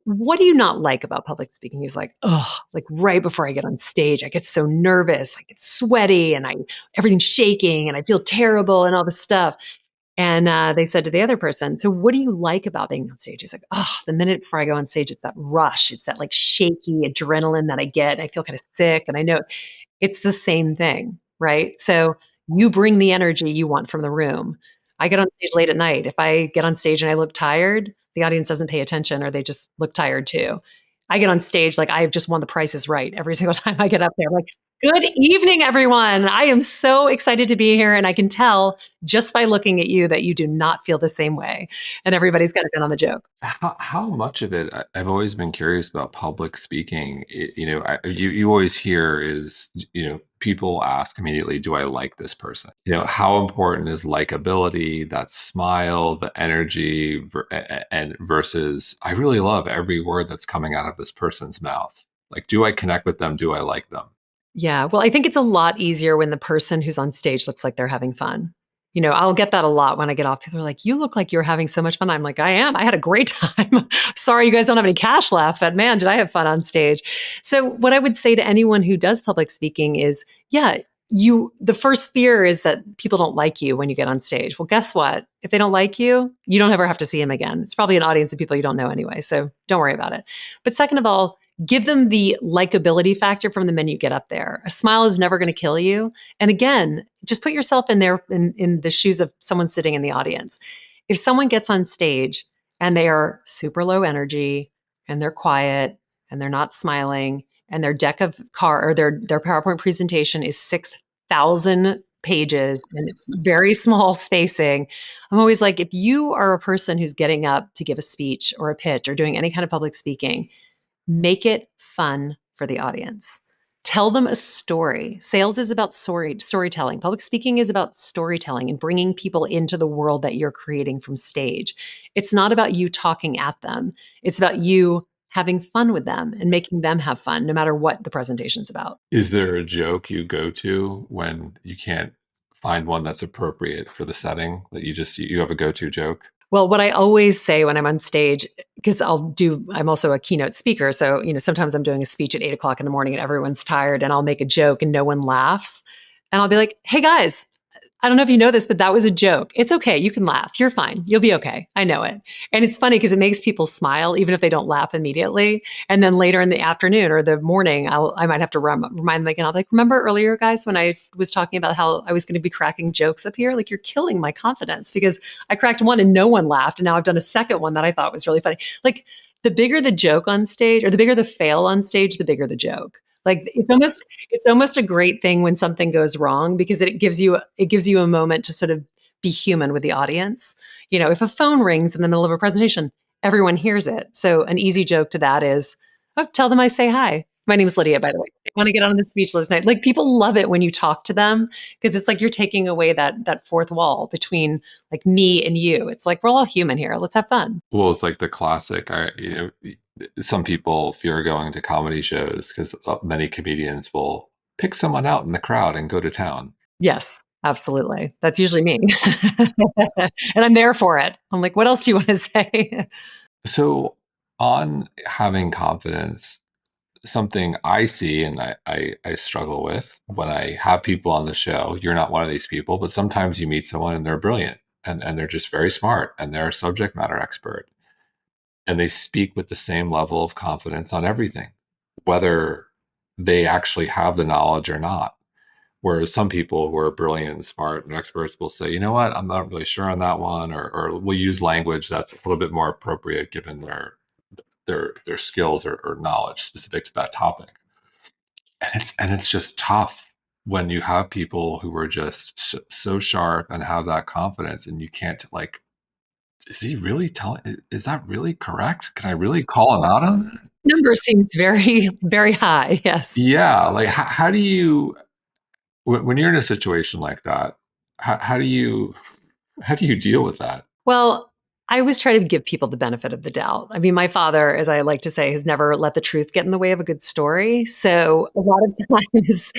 what do you not like about public speaking? He's like, oh, like right before I get on stage, I get so nervous, I get sweaty, and everything's shaking, and I feel terrible, and all this stuff. And they said to the other person, so what do you like about being on stage? He's like, oh, the minute before I go on stage, it's that rush, it's that like shaky adrenaline that I get. And I feel kind of sick, and I know it's the same thing, right? So you bring the energy you want from the room. I get on stage late at night. If I get on stage and I look tired, the audience doesn't pay attention or they just look tired too. I get on stage like I've just won the Price is Right every single time I get up there. I'm like, good evening, everyone. I am so excited to be here. And I can tell just by looking at you that you do not feel the same way. And everybody's got to get on the joke. How much of it I've always been curious about public speaking. You always hear is people ask immediately, do I like this person? How important is likability, that smile, the energy, and versus I really love every word that's coming out of this person's mouth. Like, do I connect with them? Do I like them? Yeah, well, I think it's a lot easier when the person who's on stage looks like they're having fun. I'll get that a lot when I get off. People are like, "You look like you're having so much fun." I'm like, "I am. I had a great time." Sorry, you guys don't have any cash left, but man, did I have fun on stage. So, what I would say to anyone who does public speaking is, yeah, the first fear is that people don't like you when you get on stage. Well, guess what? If they don't like you, you don't ever have to see them again. It's probably an audience of people you don't know anyway, so don't worry about it. But second of all, give them the likability factor from the minute you get up there. A smile is never going to kill you. And again, just put yourself in there in the shoes of someone sitting in the audience. If someone gets on stage and they are super low energy and they're quiet and they're not smiling and their deck of car or their PowerPoint presentation is 6,000 pages and it's very small spacing, I'm always like, if you are a person who's getting up to give a speech or a pitch or doing any kind of public speaking, make it fun for the audience. Tell them a story. Sales is about storytelling. Public speaking is about storytelling and bringing people into the world that you're creating from stage. It's not about you talking at them. It's about you having fun with them and making them have fun, no matter what the presentation's about. Is there a joke you go to when you can't find one that's appropriate for the setting that you have a go-to joke? Well, what I always say when I'm on stage, because I'm also a keynote speaker. So, sometimes I'm doing a speech at 8 o'clock in the morning and everyone's tired and I'll make a joke and no one laughs. And I'll be like, hey guys, I don't know if you know this, but that was a joke. It's okay. You can laugh. You're fine. You'll be okay. I know it. And it's funny because it makes people smile, even if they don't laugh immediately. And then later in the afternoon or the morning, I might have to remind them again. I'll be like, remember earlier, guys, when I was talking about how I was going to be cracking jokes up here? Like, you're killing my confidence because I cracked one and no one laughed. And now I've done a second one that I thought was really funny. Like, the bigger the joke on stage or the bigger the fail on stage, the bigger the joke. Like, it's almost a great thing when something goes wrong because it gives you a moment to sort of be human with the audience. If a phone rings in the middle of a presentation, everyone hears it. So an easy joke to that is, oh, tell them I say hi. My name is Lydia, by the way. I want to get on the speech list night. Like, people love it when you talk to them because it's like you're taking away that fourth wall between like me and you. It's like we're all human here. Let's have fun. Well, it's like the classic. Some people fear going to comedy shows because many comedians will pick someone out in the crowd and go to town. Yes, absolutely. That's usually me. And I'm there for it. I'm like, what else do you want to say? So, on having confidence, something I see and I struggle with when I have people on the show, you're not one of these people, but sometimes you meet someone and they're brilliant and they're just very smart and they're a subject matter expert and they speak with the same level of confidence on everything, whether they actually have the knowledge or not. Whereas some people who are brilliant and smart and experts will say, you know what, I'm not really sure on that one, or we'll use language that's a little bit more appropriate given their skills or knowledge specific to that topic. And it's just tough when you have people who are just so sharp and have that confidence, and you can't like, is he really telling? Is that really correct? Can I really call him out on it? Number seems very, very high. Yes. Yeah, like how do you when you're in a situation like that? How do you deal with that? Well, I always try to give people the benefit of the doubt. I mean, my father, as I like to say, has never let the truth get in the way of a good story. So a lot of times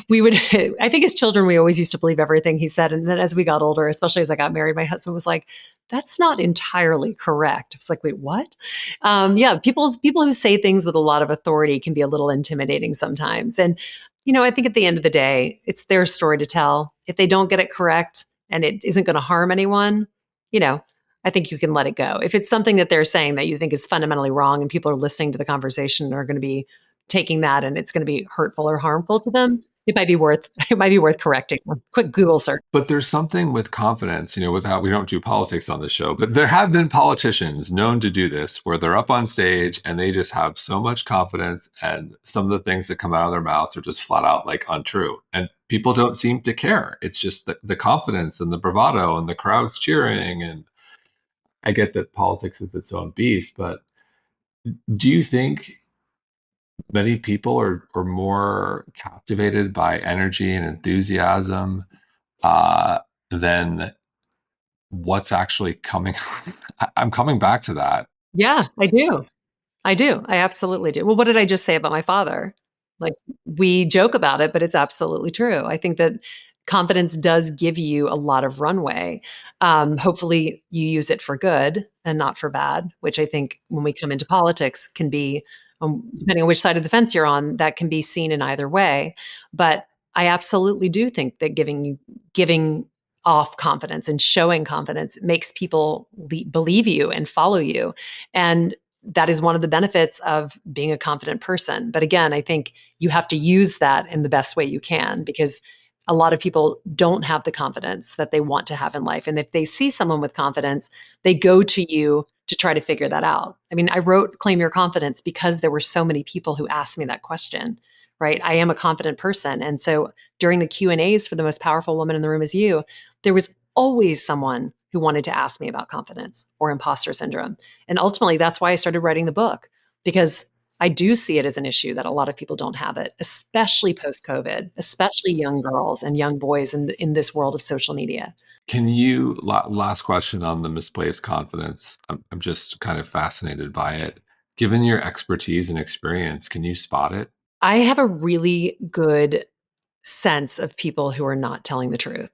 we would, I think as children, we always used to believe everything he said. And then as we got older, especially as I got married, my husband was like, that's not entirely correct. I was like, wait, what? Yeah, people who say things with a lot of authority can be a little intimidating sometimes. And, I think at the end of the day, it's their story to tell. If they don't get it correct and it isn't going to harm anyone, you know, I think you can let it go. If it's something that they're saying that you think is fundamentally wrong and people are listening to the conversation and are going to be taking that and it's going to be hurtful or harmful to them, it might be worth correcting. A quick Google search. But there's something with confidence, without we don't do politics on the show, but there have been politicians known to do this where they're up on stage and they just have so much confidence and some of the things that come out of their mouths are just flat out like untrue. And people don't seem to care. It's just the confidence and the bravado and the crowd's cheering. And I get that politics is its own beast, but do you think many people are more captivated by energy and enthusiasm than what's actually coming? I'm coming back to that. Yeah, I do. I do. I absolutely do. Well, what did I just say about my father? Like, we joke about it, but it's absolutely true. I think that confidence does give you a lot of runway. Hopefully, you use it for good and not for bad, which I think when we come into politics can be, depending on which side of the fence you're on, that can be seen in either way. But I absolutely do think that giving off confidence and showing confidence makes people believe you and follow you. And that is one of the benefits of being a confident person. But again, I think you have to use that in the best way you can because a lot of people don't have the confidence that they want to have in life. And if they see someone with confidence, they go to you to try to figure that out. I mean, I wrote Claim Your Confidence because there were so many people who asked me that question, right? I am a confident person. And so during the Q&As for The Most Powerful Woman in the Room Is You, there was always someone who wanted to ask me about confidence or imposter syndrome. And ultimately, that's why I started writing the book, because I do see it as an issue that a lot of people don't have it, especially post COVID, especially young girls and young boys in this world of social media. Can you, last question on the misplaced confidence? I'm just kind of fascinated by it. Given your expertise and experience, can you spot it? I have a really good sense of people who are not telling the truth.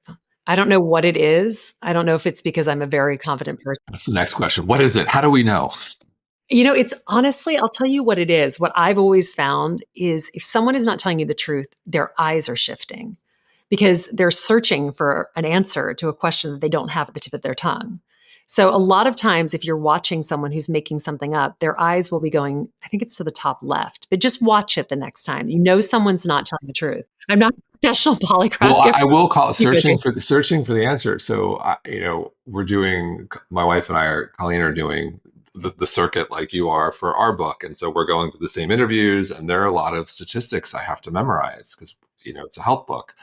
I don't know what it is. I don't know if it's because I'm a very confident person. That's the next question. What is it? How do we know? It's honestly, I'll tell you what it is. What I've always found is if someone is not telling you the truth, their eyes are shifting because they're searching for an answer to a question that they don't have at the tip of their tongue. So a lot of times, if you're watching someone who's making something up, their eyes will be going, I think it's to the top left, but just watch it the next time. You know someone's not telling the truth. I'm not a professional Well, polygraph giver. I will call You go, searching Jason. for the answer. So, we're doing. My wife and I Colleen are doing the circuit like you are for our book, and so we're going through the same interviews, and there are a lot of statistics I have to memorize because it's a health book,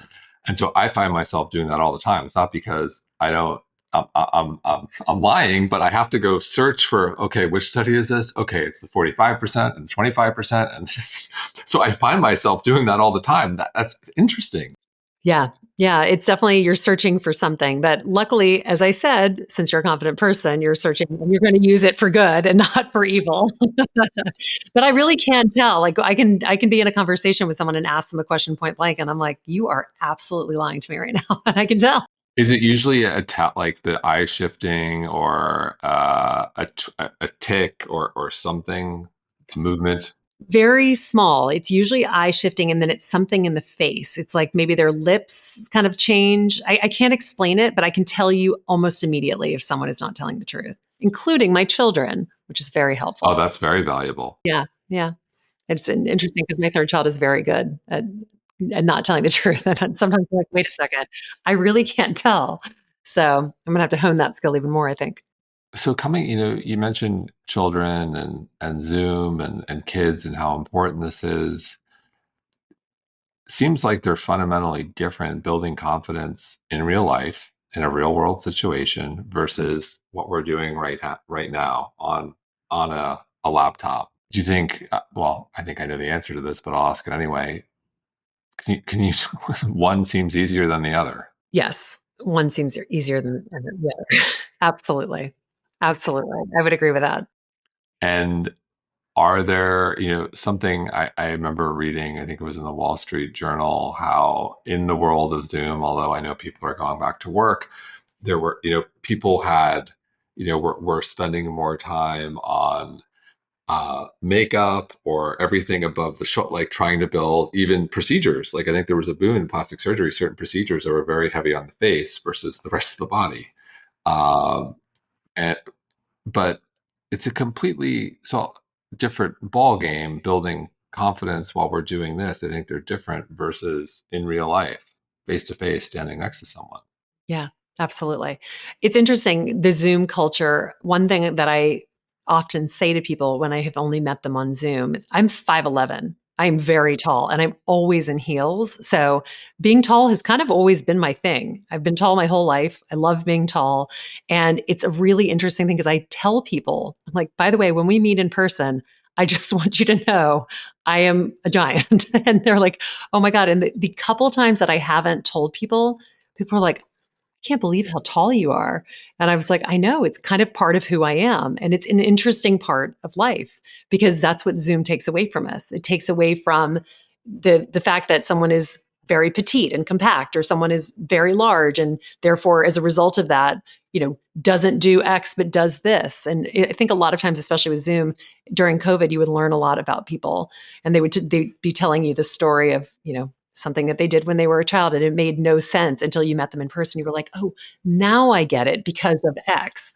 and so I find myself doing that all the time. It's not because I don't. I'm lying, but I have to go search for, okay, which study is this? Okay, it's the 45% and 25%. And so I find myself doing that all the time. That's interesting. Yeah. Yeah. It's definitely, you're searching for something. But luckily, as I said, since you're a confident person, you're searching and you're going to use it for good and not for evil. But I really can tell. Like I can be in a conversation with someone and ask them a question point blank. And I'm like, you are absolutely lying to me right now. And I can tell. Is it usually like the eye shifting or a tick or something, a movement? Very small. It's usually eye shifting and then it's something in the face. It's like maybe their lips kind of change. I can't explain it, but I can tell you almost immediately if someone is not telling the truth, including my children, which is very Oh, helpful. that's very valuable. Yeah. Yeah. Interesting because my third child is very good at not telling the truth. And sometimes I'm like, wait a second, I really can't tell. So I'm going to have to hone that skill even more, I think. So you mentioned children and Zoom and kids and how important this is. Seems like they're fundamentally different building confidence in real life in a real world situation versus what we're doing right now on a laptop. Do you think, well, I think I know the answer to this, but I'll ask it anyway. Can you one seems easier than the other? Yes. One seems easier than the other. Absolutely. Absolutely. I would agree with that. And are there, something I remember reading, I think it was in the Wall Street Journal, how in the world of Zoom, although I know people are going back to work, there were, people had, were spending more time on makeup or everything above the shoulder, like trying to build even procedures. Like I think there was a boom in plastic surgery, certain procedures that were very heavy on the face versus the rest of the body. Um, and but it's a completely different ball game building confidence while we're doing this. I think they're different versus in real life, face to face, standing next to someone. Yeah, absolutely. It's interesting, the Zoom culture. One thing that I often say to people when I have only met them on Zoom is I'm 5'11". I'm very tall and I'm always in heels. So being tall has kind of always been my thing. I've been tall my whole life. I love being tall. And it's a really interesting thing because I tell people, I'm like, by the way, when we meet in person, I just want you to know I am a giant. And they're like, oh my God. And the couple times that I haven't told people, people are like, can't believe how tall you are. And I was like, I know, it's kind of part of who I am. And it's an interesting part of life because that's what Zoom takes away from us. It takes away from the fact that someone is very petite and compact or someone is very large and therefore as a result of that, doesn't do X but does this. And I think a lot of times, especially with Zoom during COVID, you would learn a lot about people and they'd be telling you the story of, something that they did when they were a child and it made no sense until you met them in person. You were like, oh, now I get it because of X.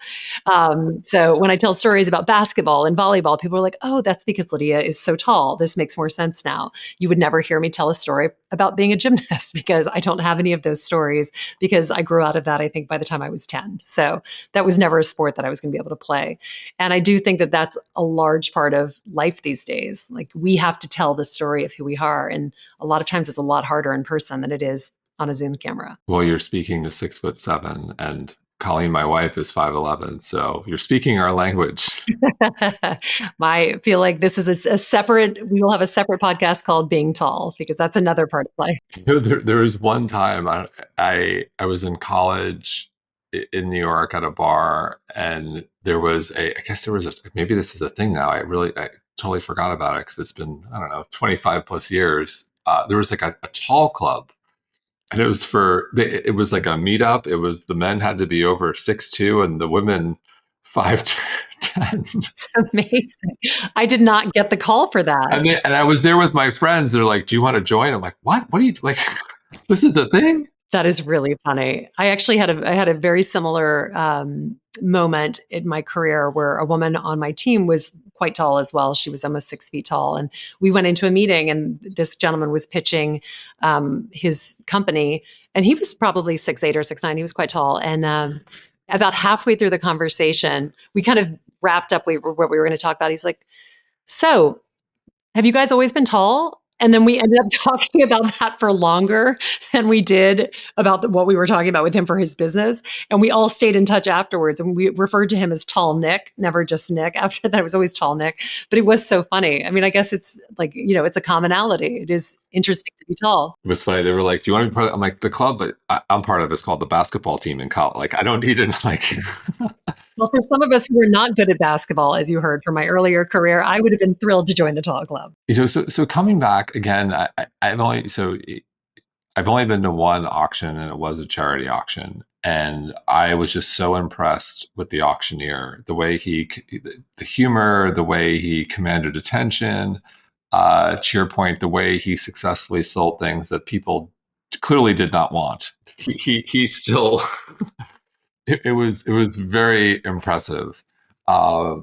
So when I tell stories about basketball and volleyball, people are like, oh, that's because Lydia is so tall. This makes more sense now. You would never hear me tell a story about being a gymnast because I don't have any of those stories because I grew out of that, I think, by the time I was 10. So that was never a sport that I was going to be able to play. And I do think that that's a large part of life these days. Like we have to tell the story of who we are. And a lot of times it's a lot harder in person than it is on a Zoom camera. Well, you're speaking to 6'7" and Colleen, my wife, is 5'11", so you're speaking our language. I feel like this is a separate, we will have a separate podcast called Being Tall because that's another part of life. There was one time I was in college in New York at a bar, and there was I guess there was maybe this is a thing now. I totally forgot about it because it's been, I don't know, 25 plus years. There was like a tall club, and it was like a meetup. It was, the men had to be over 6'2", and the women 5'10". It's amazing. I did not get the call for that. And I was there with my friends. They're like, "Do you want to join?" I'm like, "What? What do you like? This is a thing?" That is really funny. I actually had a very similar moment in my career where a woman on my team was quite tall as well. She was almost 6 feet tall, and we went into a meeting, and this gentleman was pitching his company, and he was probably 6'8" or 6'9". He was quite tall, and about halfway through the conversation, we kind of wrapped up what we were going to talk about. He's like, "So, have you guys always been tall?" And then we ended up talking about that for longer than we did about what we were talking about with him for his business. And we all stayed in touch afterwards. And we referred to him as Tall Nick, never just Nick. After that, it was always Tall Nick. But it was so funny. I mean, I guess it's like, it's a commonality. It is interesting to be tall. It was funny. They were like, "Do you want to be part of?" I'm like, "The club, but I'm part of. It's called the basketball team in college. Like, I don't need it." Like, Well, for some of us who are not good at basketball, as you heard from my earlier career, I would have been thrilled to join the tall club. so coming back again, I've only been to one auction, and it was a charity auction. And I was just so impressed with the auctioneer, the way the humor, the way he commanded attention, to your point, the way he successfully sold things that people clearly did not want. He still, it was very impressive. Uh,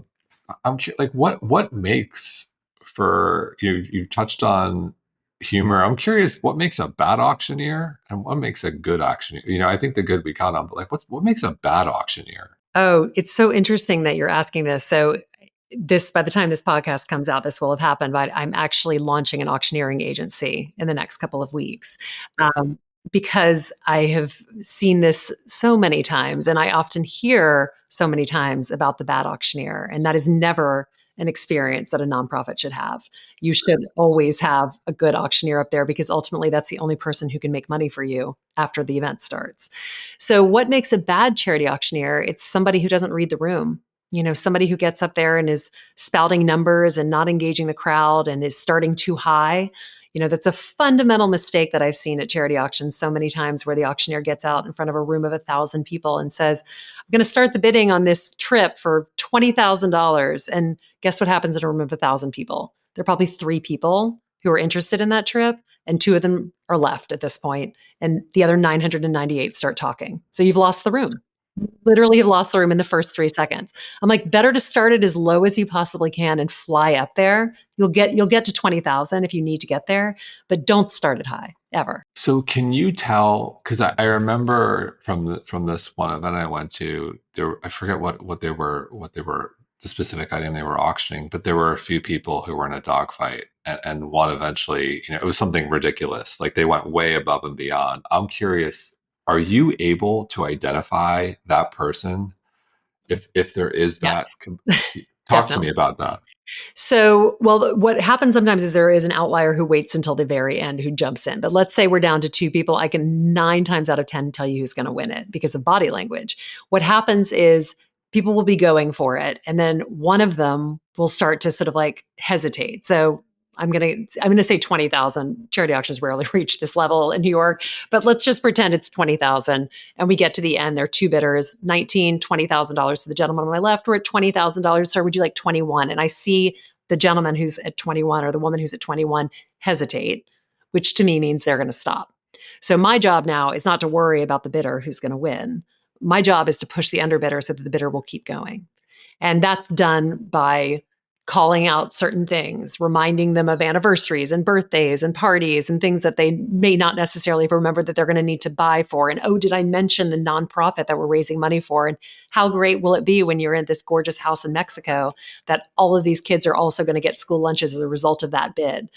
like, what makes for you've touched on humor. I'm curious, what makes a bad auctioneer and what makes a good auctioneer? I think the good we count on, but like, what makes a bad auctioneer? Oh, it's so interesting that you're asking this. So this, by the time this podcast comes out, this will have happened, but I'm actually launching an auctioneering agency in the next couple of weeks. Um, because I have seen this so many times, and I often hear so many times about the bad auctioneer, and that is never an experience that a nonprofit should have. You should always have a good auctioneer up there because ultimately that's the only person who can make money for you after the event starts. So, what makes a bad charity auctioneer? It's somebody who doesn't read the room. Somebody who gets up there and is spouting numbers and not engaging the crowd and is starting too high. That's a fundamental mistake that I've seen at charity auctions so many times, where the auctioneer gets out in front of a room of 1,000 people and says, "I'm going to start the bidding on this trip for $20,000. And guess what happens in a room of 1,000 people? There are probably 3 people who are interested in that trip, and 2 of them are left at this point, and the other 998 start talking. So you've lost the room. Literally have lost the room in the first 3 seconds. I'm like, better to start it as low as you possibly can and fly up there. You'll get to 20,000 if you need to get there, but don't start it high ever." So can you tell? Because I remember from this one event I went to, I forget what they were the specific item they were auctioning, but there were a few people who were in a dogfight, and one eventually, it was something ridiculous. Like, they went way above and beyond. I'm curious, are you able to identify that person if there is that? Yes, Talk to me definitely. about that. So, well, what happens sometimes is there is an outlier who waits until the very end, who jumps in. But let's say we're down to 2 people. I can 9 times out of 10 tell you who's going to win it because of body language. What happens is people will be going for it, and then one of them will start to sort of like hesitate. So I'm gonna say 20,000. Charity auctions rarely reach this level in New York, but let's just pretend it's 20,000, and we get to the end. There are 2 bidders, $20,000 to the gentleman on my left. We're at $20,000. Sir, would you like 21? And I see the gentleman who's at 21 or the woman who's at 21 hesitate, which to me means they're going to stop. So my job now is not to worry about the bidder who's going to win. My job is to push the underbidder so that the bidder will keep going. And that's done by calling out certain things, reminding them of anniversaries and birthdays and parties and things that they may not necessarily remember that they're going to need to buy for. And, oh, did I mention the nonprofit that we're raising money for? And how great will it be when you're in this gorgeous house in Mexico that all of these kids are also going to get school lunches as a result of that bid?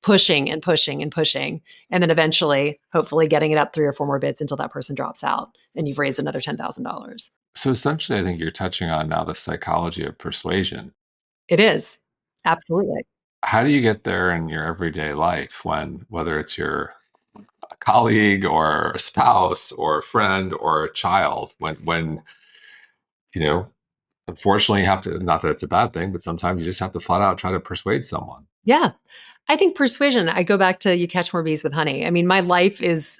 pushing and pushing and pushing. And then eventually, hopefully, getting it up 3 or 4 more bids until that person drops out and you've raised another $10,000. So essentially, I think you're touching on now the psychology of persuasion. It is. Absolutely. How do you get there in your everyday life when, whether it's your colleague or a spouse or a friend or a child, when you know, unfortunately, you have to, not that it's a bad thing, but sometimes you just have to flat out try to persuade someone. Yeah. I think persuasion, I go back to you catch more bees with honey. I mean, my life is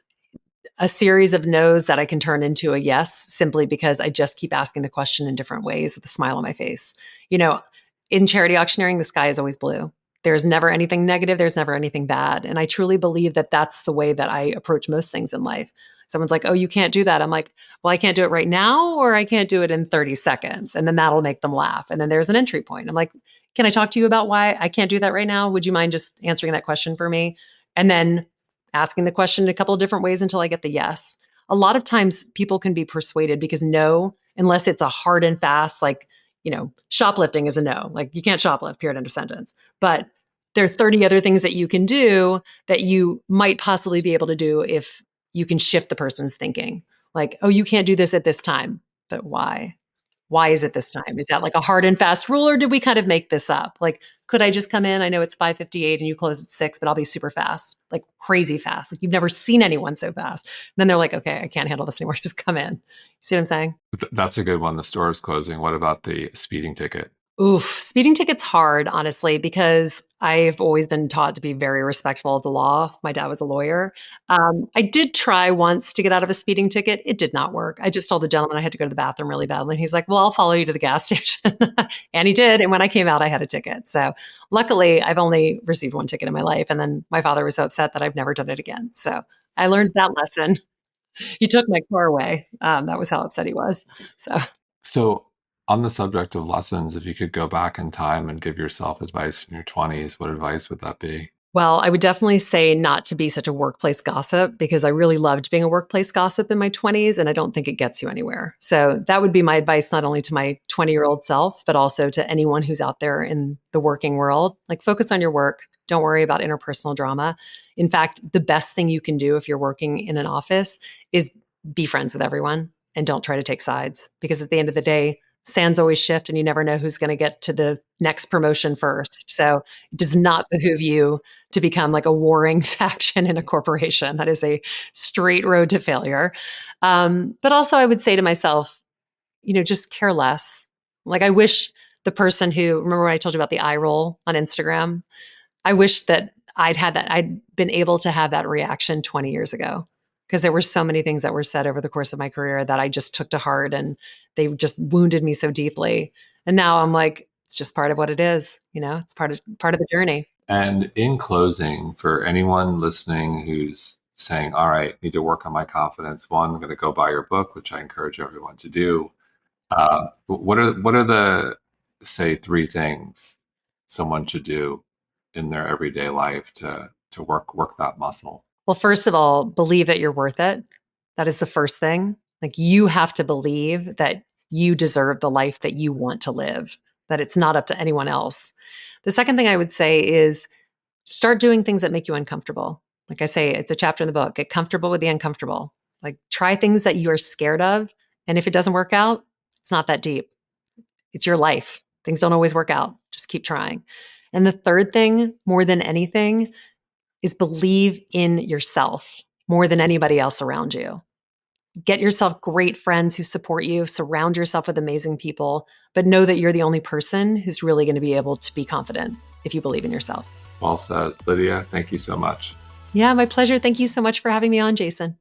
a series of no's that I can turn into a yes simply because I just keep asking the question in different ways with a smile on my face. You know, in charity auctioneering, the sky is always blue. There's never anything negative, there's never anything bad. And I truly believe that that's the way that I approach most things in life. Someone's like, "Oh, you can't do that." I'm like, "Well, I can't do it right now, or I can't do it in 30 seconds." And then that'll make them laugh. And then there's an entry point. I'm like, "Can I talk to you about why I can't do that right now? Would you mind just answering that question for me?" And then asking the question a couple of different ways until I get the yes. A lot of times people can be persuaded because no, unless it's a hard and fast, like, shoplifting is a no. Like you can't shoplift, period, end of sentence. But there are 30 other things that you can do that you might possibly be able to do if you can shift the person's thinking. Like, oh, you can't do this at this time. But why? Why is it this time? Is that like a hard and fast rule, or did we kind of make this up? Like, could I just come in? I know it's 5:58 and you close at 6, but I'll be super fast, like crazy fast. Like you've never seen anyone so fast. And then they're like, okay, I can't handle this anymore. Just come in. You see what I'm saying? That's a good one. The store is closing. What about the speeding ticket? Oof, speeding tickets hard, honestly, because I've always been taught to be very respectful of the law. My dad was a lawyer. I did try once to get out of a speeding ticket. It did not work. I just told the gentleman I had to go to the bathroom really badly. And he's like, "Well, I'll follow you to the gas station." And he did. And when I came out, I had a ticket. So luckily, I've only received one ticket in my life. And then my father was so upset that I've never done it again. So I learned that lesson. He took my car away. That was how upset he was. So. So, on the subject of lessons, if you could go back in time and give yourself advice in your 20s, what advice would that be? Well, I would definitely say not to be such a workplace gossip because I really loved being a workplace gossip in my 20s, and I don't think it gets you anywhere. So that would be my advice, not only to my 20-year-old self, but also to anyone who's out there in the working world. Like, focus on your work. Don't worry about interpersonal drama. In fact, the best thing you can do if you're working in an office is be friends with everyone and don't try to take sides, because at the end of the day, sands always shift and you never know who's going to get to the next promotion first. So it does not behoove you to become like a warring faction in a corporation. That is a straight road to failure. But also, I would say to myself, just care less. Like, I wish the person who, remember when I told you about the eye roll on Instagram? I wish that I'd been able to have that reaction 20 years ago, because there were so many things that were said over the course of my career that I just took to heart and they just wounded me so deeply. And now I'm like, it's just part of what it is. It's part of the journey. And in closing, for anyone listening who's saying, all right, need to work on my confidence, one, I'm going to go buy your book, which I encourage everyone to do. What are the, say, three things someone should do in their everyday life to work that muscle? Well, first of all, believe that you're worth it. That is the first thing. Like, you have to believe that you deserve the life that you want to live, that it's not up to anyone else. The second thing I would say is start doing things that make you uncomfortable. Like I say, it's a chapter in the book. Get comfortable with the uncomfortable. Like, try things that you are scared of. And if it doesn't work out, it's not that deep. It's your life. Things don't always work out. Just keep trying. And the third thing, more than anything, is believe in yourself more than anybody else around you. Get yourself great friends who support you, surround yourself with amazing people, but know that you're the only person who's really going to be able to be confident if you believe in yourself. Well said, Lydia. Thank you so much. Yeah, my pleasure. Thank you so much for having me on, Jason.